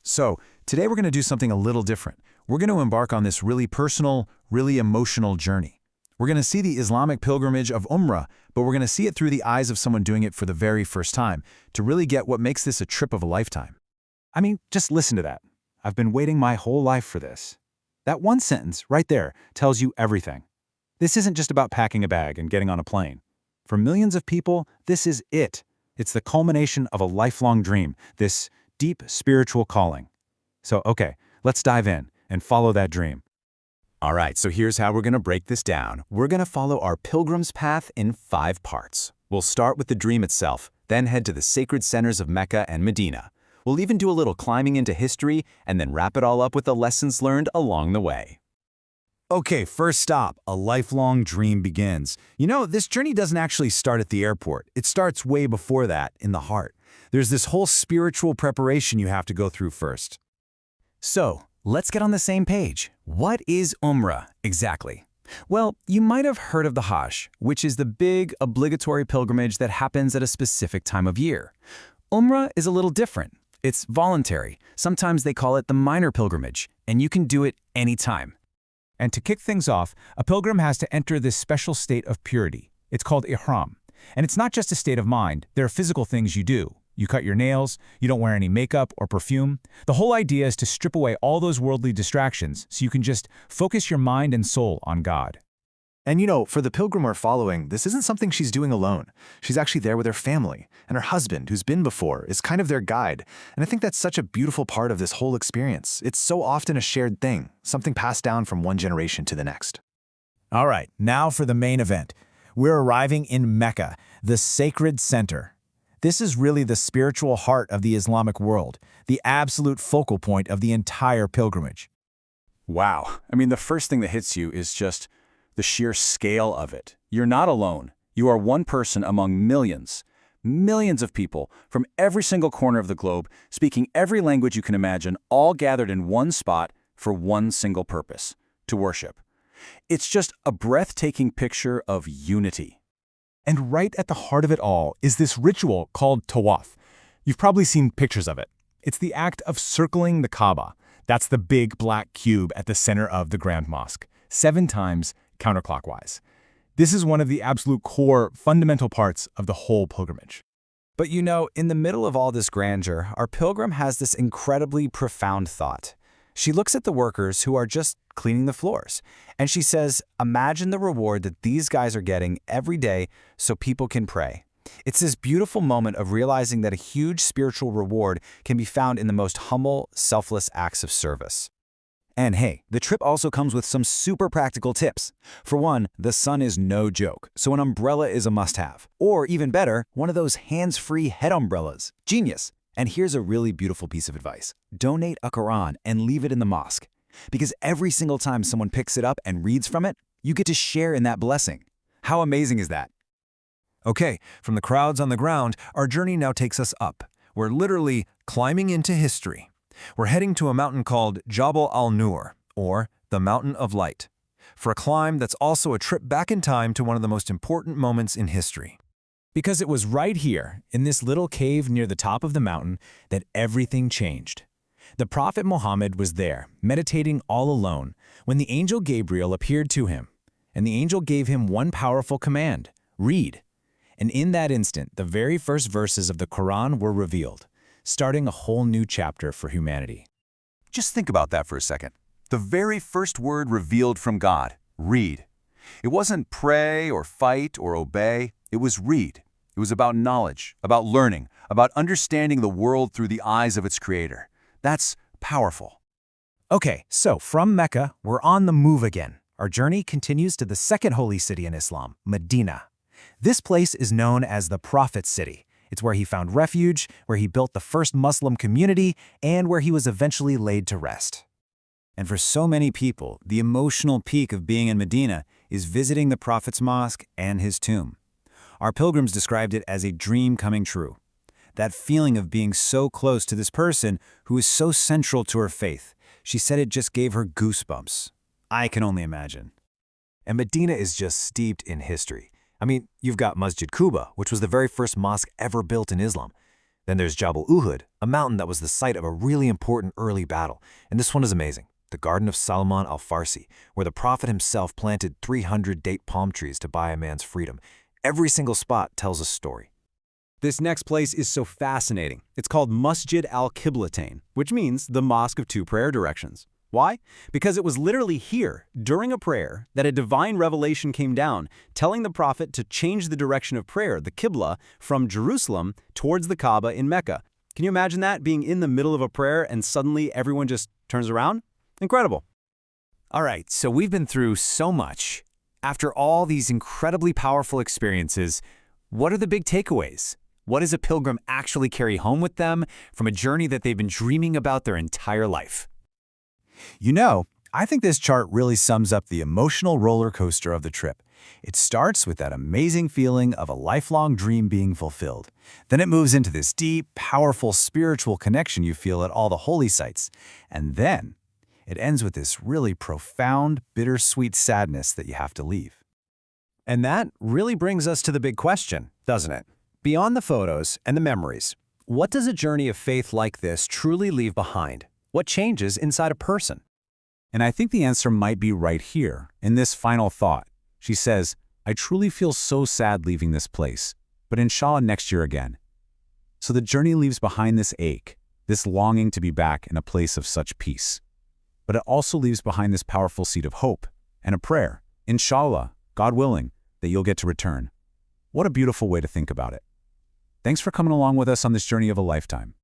So, today we're going to do something a little different. We're going to embark on this really personal, really emotional journey. We're going to see the Islamic pilgrimage of Umrah, but we're going to see it through the eyes of someone doing it for the very first time, to really get what makes this a trip of a lifetime. I mean, just listen to that. I've been waiting my whole life for this. That one sentence right there tells you everything. This isn't just about packing a bag and getting on a plane. For millions of people, this is it. It's the culmination of a lifelong dream, this deep spiritual calling. So, okay, let's dive in and follow that dream. All right, so here's how we're going to break this down. We're going to follow our pilgrim's path in 5 parts. We'll start with the dream itself, then head to the sacred centers of Mecca and Medina. We'll even do a little climbing into history and then wrap it all up with the lessons learned along the way. Okay, first stop, a lifelong dream begins. You know, this journey doesn't actually start at the airport. It starts way before that, in the heart. There's this whole spiritual preparation you have to go through first. So, let's get on the same page. What is Umrah exactly? Well, you might have heard of the Hajj, which is the big, obligatory pilgrimage that happens at a specific time of year. Umrah is a little different. It's voluntary. Sometimes they call it the minor pilgrimage, and you can do it anytime. And to kick things off, a pilgrim has to enter this special state of purity. It's called ihram. And it's not just a state of mind. There are physical things you do. You cut your nails, you don't wear any makeup or perfume. The whole idea is to strip away all those worldly distractions so you can just focus your mind and soul on God. And you know, for the pilgrim we're following, this isn't something she's doing alone. She's actually there with her family, and her husband, who's been before, is kind of their guide. And I think that's such a beautiful part of this whole experience. It's so often a shared thing, something passed down from one generation to the next. All right, now for the main event. We're arriving in Mecca, the sacred center. This is really the spiritual heart of the Islamic world, the absolute focal point of the entire pilgrimage. Wow. I mean, the first thing that hits you is just the sheer scale of it. You're not alone. You are one person among millions, millions of people from every single corner of the globe, speaking every language you can imagine, all gathered in one spot for one single purpose, to worship. It's just a breathtaking picture of unity. And right at the heart of it all is this ritual called tawaf. You've probably seen pictures of it. It's the act of circling the Kaaba. That's the big black cube at the center of the Grand Mosque, 7 times counterclockwise. This is one of the absolute core, fundamental parts of the whole pilgrimage. But you know, in the middle of all this grandeur, our pilgrim has this incredibly profound thought. She looks at the workers who are just cleaning the floors, and she says, imagine the reward that these guys are getting every day so people can pray. It's this beautiful moment of realizing that a huge spiritual reward can be found in the most humble, selfless acts of service. And hey, the trip also comes with some super practical tips. For one, the sun is no joke, so an umbrella is a must-have. Or even better, one of those hands-free head umbrellas. Genius! And here's a really beautiful piece of advice. Donate a Quran and leave it in the mosque. Because every single time someone picks it up and reads from it, you get to share in that blessing. How amazing is that? Okay, from the crowds on the ground, our journey now takes us up. We're literally climbing into history. We're heading to a mountain called Jabal al-Nur, or the Mountain of Light, for a climb that's also a trip back in time to one of the most important moments in history. Because it was right here, in this little cave near the top of the mountain, that everything changed. The Prophet Muhammad was there, meditating all alone, when the angel Gabriel appeared to him. And the angel gave him one powerful command: read. And in that instant, the very first verses of the Quran were revealed, starting a whole new chapter for humanity. Just think about that for a second. The very first word revealed from God, read. It wasn't pray or fight or obey. It was read. It was about knowledge, about learning, about understanding the world through the eyes of its creator. That's powerful. Okay, so from Mecca, we're on the move again. Our journey continues to the second holy city in Islam, Medina. This place is known as the Prophet's City. It's where he found refuge, where he built the first Muslim community, and where he was eventually laid to rest. And for so many people, the emotional peak of being in Medina is visiting the Prophet's mosque and his tomb. Our pilgrims described it as a dream coming true. That feeling of being so close to this person who is so central to her faith. She said it just gave her goosebumps. I can only imagine. And Medina is just steeped in history. I mean, you've got Masjid Quba, which was the very first mosque ever built in Islam. Then there's Jabal Uhud, a mountain that was the site of a really important early battle. And this one is amazing. The Garden of Salman al-Farsi, where the Prophet himself planted 300 date palm trees to buy a man's freedom. Every single spot tells a story. This next place is so fascinating. It's called Masjid al-Qiblatain, which means the Mosque of Two Prayer Directions. Why? Because it was literally here, during a prayer, that a divine revelation came down, telling the Prophet to change the direction of prayer, the Qibla, from Jerusalem towards the Kaaba in Mecca. Can you imagine that, being in the middle of a prayer and suddenly everyone just turns around? Incredible. All right, so we've been through so much. After all these incredibly powerful experiences, what are the big takeaways? What does a pilgrim actually carry home with them from a journey that they've been dreaming about their entire life? You know, I think this chart really sums up the emotional roller coaster of the trip. It starts with that amazing feeling of a lifelong dream being fulfilled. Then it moves into this deep, powerful spiritual connection you feel at all the holy sites. And then it ends with this really profound, bittersweet sadness that you have to leave. And that really brings us to the big question, doesn't it? Beyond the photos and the memories, what does a journey of faith like this truly leave behind? What changes inside a person? And I think the answer might be right here, in this final thought. She says, I truly feel so sad leaving this place, but inshallah next year again. So the journey leaves behind this ache, this longing to be back in a place of such peace. But it also leaves behind this powerful seed of hope and a prayer, inshallah, God willing, that you'll get to return. What a beautiful way to think about it. Thanks for coming along with us on this journey of a lifetime.